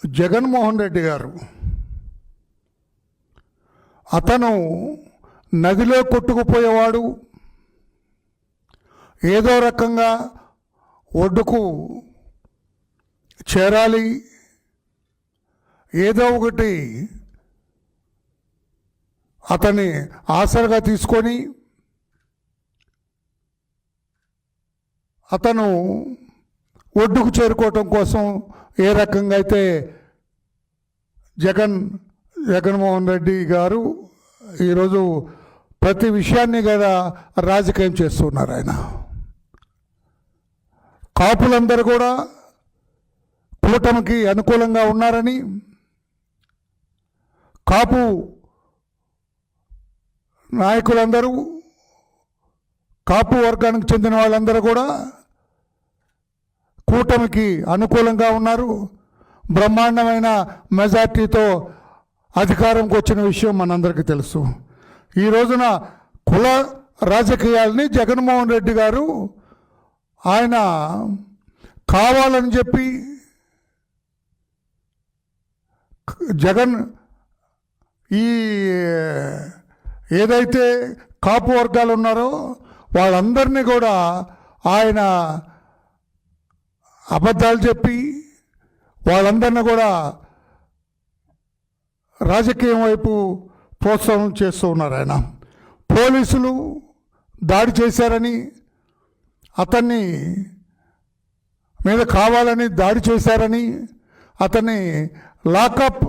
జగన్మోహన్ రెడ్డి గారు అతను నదిలో కొట్టుకుపోయేవాడు, ఏదో రకంగా ఒడ్డుకు చేరాలి, ఏదో ఒకటి అతన్ని ఆసరగా తీసుకొని అతను ఒడ్డుకు చేరుకోవటం కోసం ఏ రకంగా అయితే జగన్మోహన్ రెడ్డి గారు ఈరోజు ప్రతి విషయాన్ని కదా రాజకీయం చేస్తున్నారు. ఆయన కాపులందరూ కూడా కూటమికి అనుకూలంగా ఉన్నారని, కాపు నాయకులందరూ, కాపు వర్గానికి చెందిన వాళ్ళందరూ కూడా కూటమికి అనుకూలంగా ఉన్నారు. బ్రహ్మాండమైన మెజార్టీతో అధికారంకి వచ్చిన విషయం మనందరికీ తెలుసు. ఈ రోజున కుల రాజకీయాలని జగన్మోహన్ రెడ్డి గారు ఆయన కావాలని చెప్పి ఈ ఏదైతే కాపు వర్గాలు ఉన్నారో వాళ్ళందరినీ కూడా ఆయన అబద్ధాలు చెప్పి వాళ్ళందరినీ కూడా రాజకీయం వైపు ప్రోత్సాహం చేస్తూ ఉన్నారు. ఆయన పోలీసులు దాడి చేశారని, అతన్ని మీద కావాలని దాడి చేశారని, అతన్ని లాకప్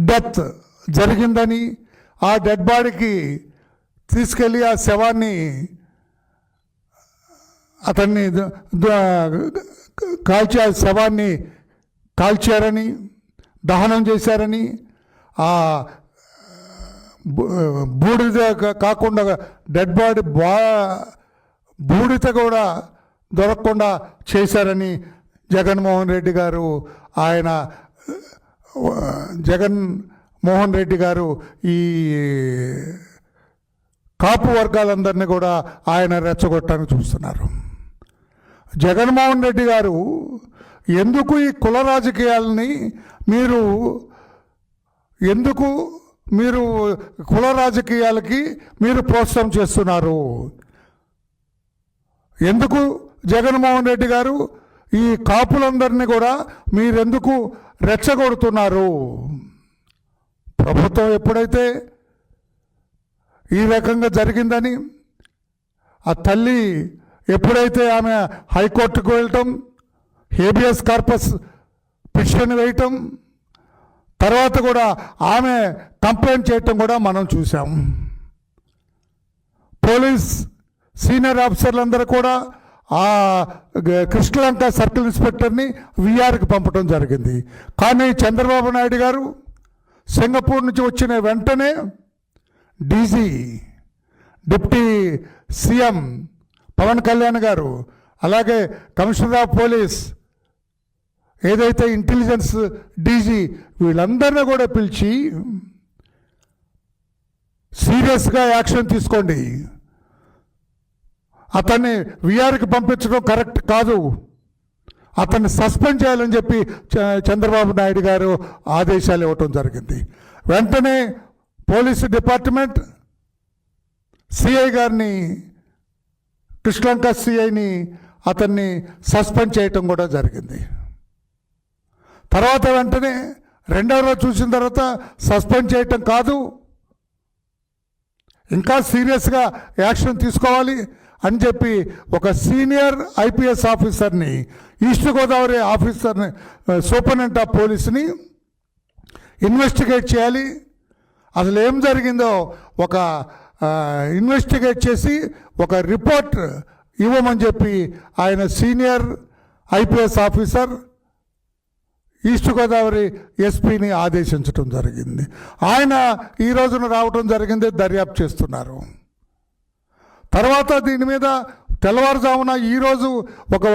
డెత్ జరిగిందని, ఆ డెడ్ బాడీకి తీసుకెళ్ళి ఆ శవాన్ని అతన్ని ఆ శవాన్ని కాల్చారని, దహనం చేశారని, ఆ బూడిద కాకుండా డెడ్ బాడీ బూడిద కూడా దొరకకుండా చేశారని జగన్మోహన్ రెడ్డి గారు జగన్మోహన్ రెడ్డి గారు ఈ కాపు వర్గాలందరినీ కూడా ఆయన రెచ్చగొట్టడానికి చూస్తున్నారు. జగన్మోహన్ రెడ్డి గారు ఎందుకు ఈ కుల రాజకీయాలని మీరు కుల రాజకీయాలకి మీరు ప్రోత్సాహం చేస్తున్నారు? ఎందుకు జగన్మోహన్ రెడ్డి గారు ఈ కాపులందరినీ కూడా మీరెందుకు రెచ్చగొడుతున్నారు? ప్రభుత్వం ఎప్పుడైతే ఈ రకంగా జరిగిందని ఆ తల్లి ఎప్పుడైతే ఆమె హైకోర్టుకు వెళ్ళటం, హేబియస్ కార్పస్ పిటిషన్ వేయటం, తర్వాత కూడా ఆమె కంప్లైంట్ చేయటం కూడా మనం చూసాం. పోలీస్ సీనియర్ ఆఫీసర్లందరూ కూడా ఆ కృష్ణలంక సర్కిల్ ఇన్స్పెక్టర్ని విఆర్కి పంపడం జరిగింది. కానీ చంద్రబాబు నాయుడు గారు సింగపూర్ నుంచి వచ్చిన వెంటనే DG deputy CM Pawan Kalyan గారు, అలాగే కమిషనర్ ఆఫ్ పోలీస్, ఏదైతే ఇంటెలిజెన్స్ డీజీ, వీళ్ళందరినీ కూడా పిలిచి సీరియస్గా యాక్షన్ తీసుకోండి, అతన్ని విఆర్కి పంపించడం కరెక్ట్ కాదు, అతన్ని సస్పెండ్ చేయాలని చెప్పి చంద్రబాబు నాయుడు గారు ఆదేశాలు ఇవ్వటం జరిగింది. వెంటనే పోలీసు డిపార్ట్మెంట్ సిఐ గారిని, కృష్ణలంక సిఐని అతన్ని సస్పెండ్ చేయటం కూడా జరిగింది. తర్వాత వెంటనే రెండవ రోజు చూసిన తర్వాత సస్పెండ్ చేయటం కాదు, ఇంకా సీరియస్గా యాక్షన్ తీసుకోవాలి అని చెప్పి ఒక సీనియర్ ఐపీఎస్ ఆఫీసర్ని, ఈస్ట్ గోదావరి ఆఫీసర్ని, సూపరింటెండెంట్ ఆఫ్ పోలీస్ని ఇన్వెస్టిగేట్ చేయాలి, అసలు ఏం జరిగిందో ఒక ఇన్వెస్టిగేట్ చేసి ఒక రిపోర్ట్ ఇవ్వమని చెప్పి ఆయన senior IPS officer East Godavari ఎస్పీని ఆదేశించడం జరిగింది. ఆయన ఈ రోజున రావడం జరిగింది, దర్యాప్తు చేస్తున్నారు. తర్వాత దీని మీద తెల్లవారుజామున ఈరోజు ఒక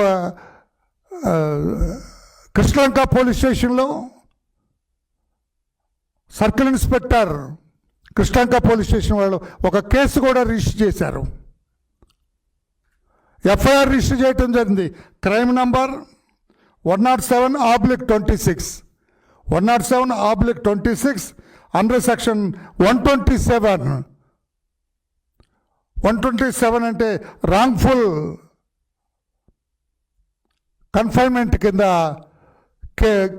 కృష్ణలంక పోలీస్ స్టేషన్లో circle inspector Krishnalanka police station వాళ్ళు ఒక కేసు కూడా రిజిస్టర్ చేశారు. ఎఫ్ఐఆర్ రిజిస్టర్ చేయడం జరిగింది. క్రైమ్ నంబర్ 107/26 107/26 అండర్ సెక్షన్ 127 అంటే రాంగ్ఫుల్ కన్ఫైన్మెంట్ కింద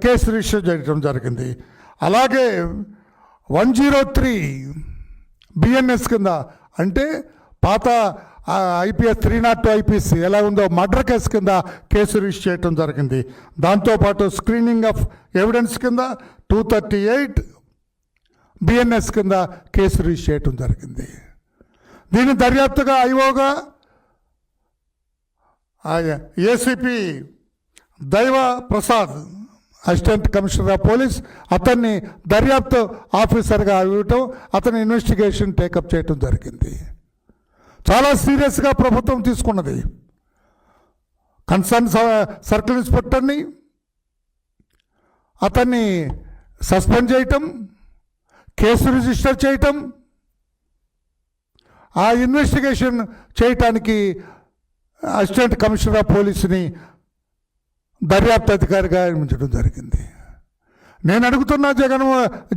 కేసు రిజిస్టర్ చేయడం జరిగింది. అలాగే 103 బిఎన్ఎస్ కింద అంటే పాత IPS 302 IPC ఎలా ఉందో మర్డర్ కేసు కింద కేసు రిజిస్టర్ చేయడం జరిగింది. దాంతోపాటు స్క్రీనింగ్ ఆఫ్ ఎవిడెన్స్ కింద 238 బిఎన్ఎస్ కింద కేసు రిజిస్టర్ చేయడం జరిగింది. దీని దర్యాప్తుగా ఐఓగా ఏసీపీ దైవ Prasad assistant commissioner of police అతన్ని దర్యాప్తు ఆఫీసర్గా ఇవ్వటం, అతని ఇన్వెస్టిగేషన్ టేకప్ చేయటం జరిగింది. చాలా సీరియస్గా ప్రభుత్వం తీసుకున్నది. కన్సర్న్ సర్కిల్ ఇన్స్పెక్టర్ని అతన్ని సస్పెండ్ చేయటం, కేసు రిజిస్టర్ చేయటం, ఆ ఇన్వెస్టిగేషన్ చేయటానికి అసిస్టెంట్ కమిషనర్ ఆఫ్ పోలీసుని దర్యాప్తు అధికారిగా నియమించడం జరిగింది. నేను అడుగుతున్నా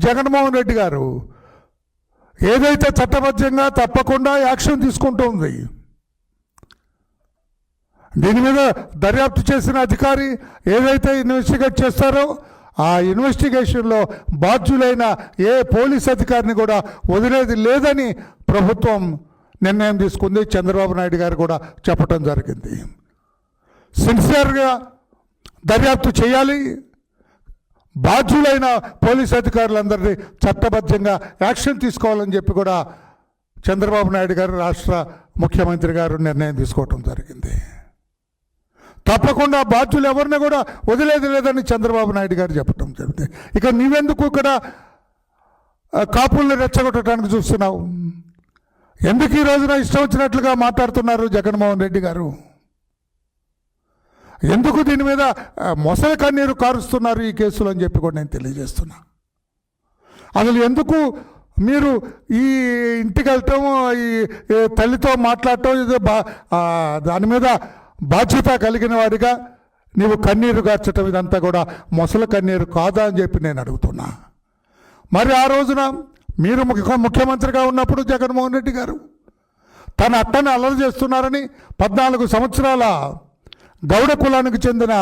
జగన్మోహన్ రెడ్డి గారు ఏదైతే చట్టబద్ధంగా తప్పకుండా యాక్షన్ తీసుకుంటుంది, దీని మీద దర్యాప్తు చేసిన అధికారి ఏదైతే ఇన్వెస్టిగేట్ చేస్తారో ఆ ఇన్వెస్టిగేషన్లో బాధ్యులైన ఏ పోలీస్ అధికారిని కూడా వదిలేది లేదని ప్రభుత్వం నిర్ణయం తీసుకుంది. చంద్రబాబు నాయుడు గారు కూడా చెప్పడం జరిగింది. సిన్సియర్గా దర్యాప్తు చేయాలి, బాధ్యులైన పోలీస్ అధికారులందరినీ చట్టబద్ధంగా యాక్షన్ తీసుకోవాలని చెప్పి కూడా చంద్రబాబు నాయుడు గారు రాష్ట్ర ముఖ్యమంత్రి గారు నిర్ణయం తీసుకోవటం జరిగింది. తప్పకుండా బాధ్యులు ఎవరిని కూడా వదిలేది లేదని చంద్రబాబు నాయుడు గారు చెప్పడం జరిగింది. ఇక నీవెందుకు ఇక్కడ కాపుల్ని రెచ్చగొట్టడానికి చూస్తున్నావు? ఎందుకు ఈ రోజున ఇష్టం వచ్చినట్లుగా మాట్లాడుతున్నారు జగన్మోహన్ రెడ్డి గారు? ఎందుకు దీని మీద మొసలి కన్నీరు కారుస్తున్నారు ఈ కేసులు అని చెప్పి కూడా నేను తెలియజేస్తున్నా. అసలు ఎందుకు మీరు ఈ ఇంటికి వెళ్ళటం, ఈ తల్లితో మాట్లాడటం, ఏదో దాని మీద బాధ్యత కలిగిన వాడిగా నీవు కన్నీరు గార్చటం ఇదంతా కూడా మొసలి కన్నీరు కాదా అని చెప్పి నేను అడుగుతున్నా. మరి ఆ రోజున మీరు ముఖ్యమంత్రిగా ఉన్నప్పుడు జగన్మోహన్ రెడ్డి గారు తన అట్టని అల్లరి చేస్తున్నారని 14 సంవత్సరాల గౌడ కులానికి చెందిన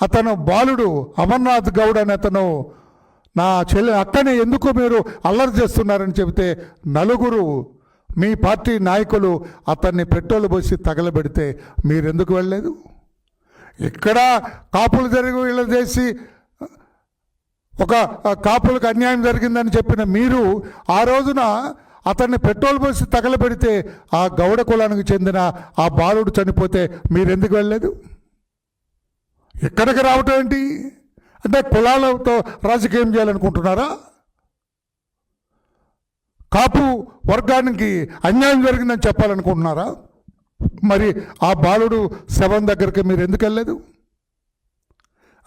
అతను బాలుడు అమర్నాథ్ గౌడ్ అని అతను నా అక్కని ఎందుకు మీరు అల్లరి చేస్తున్నారని చెబితే నలుగురు మీ పార్టీ నాయకులు అతన్ని పెట్రోల్ పోసి తగలబెడితే మీరెందుకు వెళ్ళలేదు? ఇక్కడ కాపులు జరిగి వీళ్ళు చేసి ఒక కాపులకు అన్యాయం జరిగిందని చెప్పిన మీరు ఆ రోజున అతన్ని పెట్రోల్ పోసి తగలబెడితే ఆ గౌడ కులానికి చెందిన ఆ బాలుడు చనిపోతే మీరెందుకు వెళ్ళలేదు? ఎక్కడికి రావటం ఏంటి? అంటే కులాలతో రాజకీయం చేయాలనుకుంటున్నారా? కాపు వర్గానికి అన్యాయం జరిగిందని చెప్పాలనుకుంటున్నారా? మరి ఆ బాలుడు శవం దగ్గరికి మీరు ఎందుకు వెళ్ళలేదు?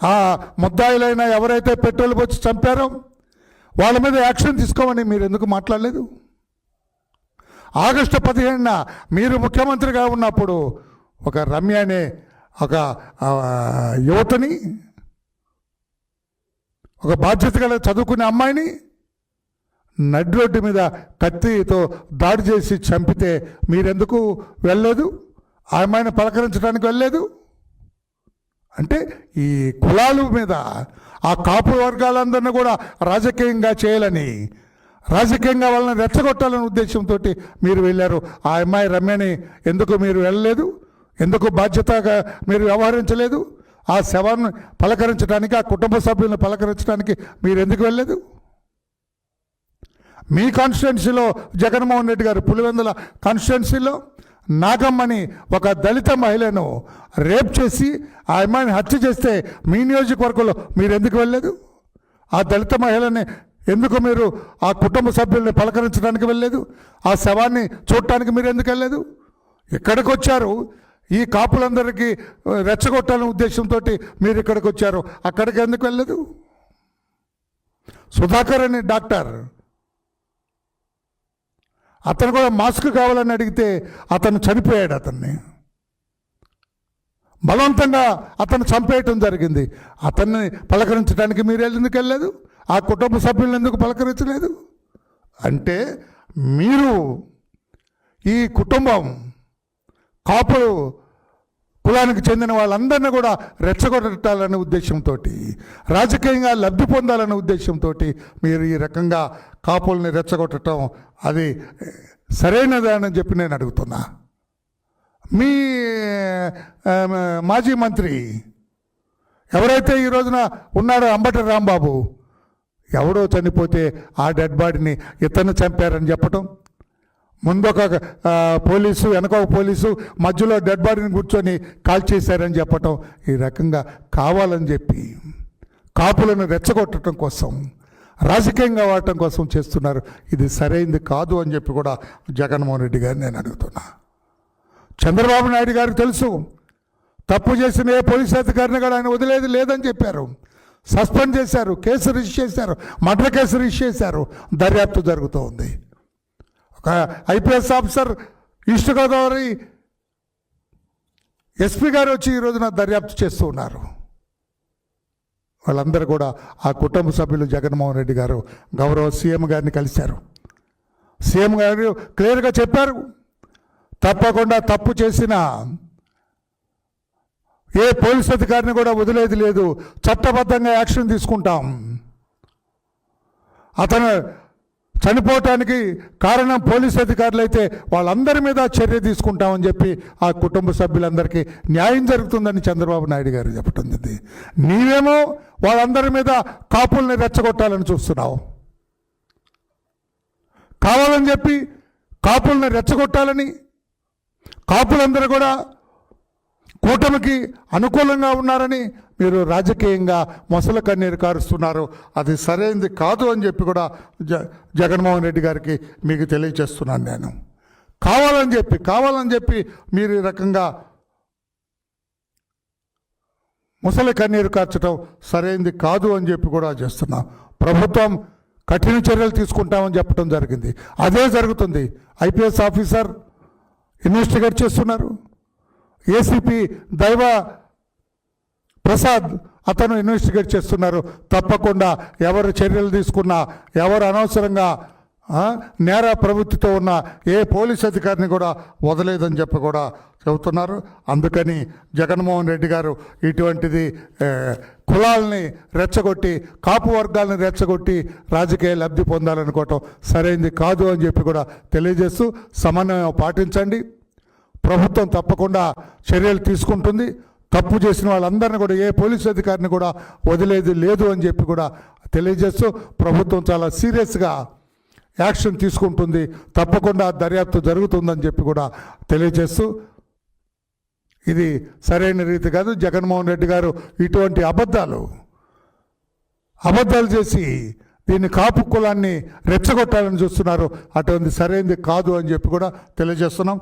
ఆ ముద్దాయిలైన ఎవరైతే పెట్రోల్ పోసి చంపారో వాళ్ళ మీద యాక్షన్ తీసుకోమని మీరు ఎందుకు మాట్లాడలేదు? ఆగస్టు 15న మీరు ముఖ్యమంత్రిగా ఉన్నప్పుడు ఒక రమ్య అనే ఒక యువతని, ఒక బాధ్యత గల చదువుకునే అమ్మాయిని నడి రోడ్డు మీద కత్తితో దాడి చేసి చంపితే మీరెందుకు వెళ్ళలేదు? ఆ అమ్మాయిని పలకరించడానికి వెళ్ళలేదు? అంటే ఈ కులాల మీద ఆ కాపు వర్గాలందరినీ కూడా రాజకీయంగా చేయాలని, రాజకీయంగా వాళ్ళని రెచ్చగొట్టాలనే ఉద్దేశంతో మీరు వెళ్ళారు. ఆ అమ్మాయి రమ్యని ఎందుకు మీరు వెళ్ళలేదు? ఎందుకు బాధ్యతగా మీరు వ్యవహరించలేదు? ఆ శవాన్ని పలకరించడానికి, ఆ కుటుంబ సభ్యులను పలకరించడానికి మీరు ఎందుకు వెళ్ళలేదు? మీ కాన్స్టిట్యున్సీలో జగన్మోహన్ రెడ్డి గారు పులివెందుల కాన్స్టిట్యున్సీలో నాగమ్మని ఒక దళిత మహిళను రేప్ చేసి ఆ అమ్మాయిని హత్య చేస్తే మీ నియోజకవర్గంలో మీరు ఎందుకు వెళ్ళలేదు? ఆ దళిత మహిళని ఎందుకు మీరు ఆ కుటుంబ సభ్యుల్ని పలకరించడానికి వెళ్ళలేదు? ఆ శవాన్ని చూడటానికి మీరు ఎందుకు వెళ్ళలేదు? ఎక్కడికి వచ్చారు? ఈ కాపులందరికీ రెచ్చగొట్టాలనే ఉద్దేశంతో మీరు ఇక్కడికి వచ్చారు, అక్కడికి ఎందుకు వెళ్ళలేదు? సుధాకర్ అనే డాక్టర్, అతను కూడా మాస్క్ కావాలని అడిగితే అతను చనిపోయాడు. అతన్ని బలవంతంగా అతను చంపేయటం జరిగింది. అతన్ని పలకరించడానికి మీరు ఎందుకు వెళ్ళలేదు? ఆ కుటుంబ సభ్యులను ఎందుకు పలకరించలేదు? అంటే మీరు ఈ కుటుంబం కాపు కులానికి చెందిన వాళ్ళందరినీ కూడా రెచ్చగొట్టాలనే ఉద్దేశంతో, రాజకీయంగా లబ్ధి పొందాలనే ఉద్దేశంతో మీరు ఈ రకంగా కాపుల్ని రెచ్చగొట్టడం అది సరైనదని చెప్పి నేను అడుగుతున్నా. మీ మాజీ మంత్రి ఎవరైతే ఈ రోజున ఉన్నారో అంబటి రాంబాబు, ఎవడో చనిపోతే ఆ డెడ్ బాడీని ఇతను చంపారని చెప్పటం, ముందొక పోలీసు వెనకొక పోలీసు మధ్యలో డెడ్ బాడీని కూర్చొని కాల్ చేశారని చెప్పటం, ఈ రకంగా కావాలని చెప్పి కాపులను రెచ్చగొట్టడం కోసం, రాజకీయంగా వాడటం కోసం చేస్తున్నారు. ఇది సరైంది కాదు అని చెప్పి కూడా జగన్మోహన్ రెడ్డి గారిని నేను అడుగుతున్నా. చంద్రబాబు నాయుడు గారికి తెలుసు, తప్పు చేసిన ఏ పోలీస్ అధికారిని కూడా ఆయన వదిలేది లేదని చెప్పారు. సస్పెండ్ చేశారు, కేసు రిజిస్టర్ చేశారు, మర్డర్ కేసు రిజిస్టర్ చేశారు, దర్యాప్తు జరుగుతూ ఉంది. ఒక IPS officer East Godavari SP గారు వచ్చి ఈ రోజున దర్యాప్తు చేస్తూ ఉన్నారు. వాళ్ళందరూ కూడా ఆ కుటుంబ సభ్యులు జగన్మోహన్ రెడ్డి గారు గౌరవ సీఎం గారిని కలిశారు. సీఎం గారు క్లియర్గా చెప్పారు, తప్పకుండా తప్పు చేసిన ఏ పోలీస్ అధికారిని కూడా వదిలేది లేదు, చట్టబద్ధంగా యాక్షన్ తీసుకుంటాం. అతను చనిపోవటానికి కారణం పోలీస్ అధికారులు అయితే వాళ్ళందరి మీద చర్య తీసుకుంటామని చెప్పి ఆ కుటుంబ సభ్యులందరికీ న్యాయం జరుగుతుందని చంద్రబాబు నాయుడు గారు చెప్పడం జరిగింది. నీవేమో వాళ్ళందరి మీద కాపుల్ని రెచ్చగొట్టాలని చూస్తున్నావు. కావాలని చెప్పి కాపుల్ని రెచ్చగొట్టాలని, కాపులందరూ కూడా కూటమికి అనుకూలంగా ఉన్నారని మీరు రాజకీయంగా మొసల కన్నీరు కారుస్తున్నారు. అది సరైనది కాదు అని చెప్పి కూడా జగన్మోహన్ రెడ్డి గారికి మీకు తెలియజేస్తున్నాను. నేను కావాలని చెప్పి మీరు ఈ రకంగా ముసలి కన్నీరు కార్చడం సరైనది కాదు అని చెప్పి కూడా చేస్తున్నాం. ప్రభుత్వం కఠిన చర్యలు తీసుకుంటామని చెప్పడం జరిగింది, అదే జరుగుతుంది. ఐపీఎస్ ఆఫీసర్ ఇన్వెస్టిగేట్ చేస్తున్నారు. ఏసీపీ దైవ ప్రసాద్ అతను ఇన్వెస్టిగేట్ చేస్తున్నారు. తప్పకుండా ఎవరు చర్యలు తీసుకున్నా, ఎవరు అనవసరంగా నేర ప్రవృత్తితో ఉన్న ఏ పోలీస్ అధికారిని కూడా వదలేదని చెప్పి కూడా చెబుతున్నారు. అందుకని జగన్మోహన్ రెడ్డి గారు ఇటువంటిది కులాలని రెచ్చగొట్టి, కాపు వర్గాలను రెచ్చగొట్టి రాజకీయ లబ్ధి పొందాలనుకోవటం సరైనది కాదు అని చెప్పి కూడా తెలియజేస్తూ సమన్వయం పాటించండి. ప్రభుత్వం తప్పకుండా చర్యలు తీసుకుంటుంది. తప్పు చేసిన వాళ్ళందరినీ కూడా ఏ పోలీసు అధికారిని కూడా వదిలేది లేదు అని చెప్పి కూడా తెలియజేస్తూ ప్రభుత్వం చాలా సీరియస్గా యాక్షన్ తీసుకుంటుంది. తప్పకుండా దర్యాప్తు జరుగుతుందని చెప్పి కూడా తెలియజేస్తూ, ఇది సరైన రీతి కాదు. జగన్మోహన్ రెడ్డి గారు ఇటువంటి అబద్ధాలు చేసి దీన్ని కాపు కులాన్ని రెచ్చగొట్టాలని చూస్తున్నారు. అటువంటి సరైనది కాదు అని చెప్పి కూడా తెలియజేస్తున్నాం.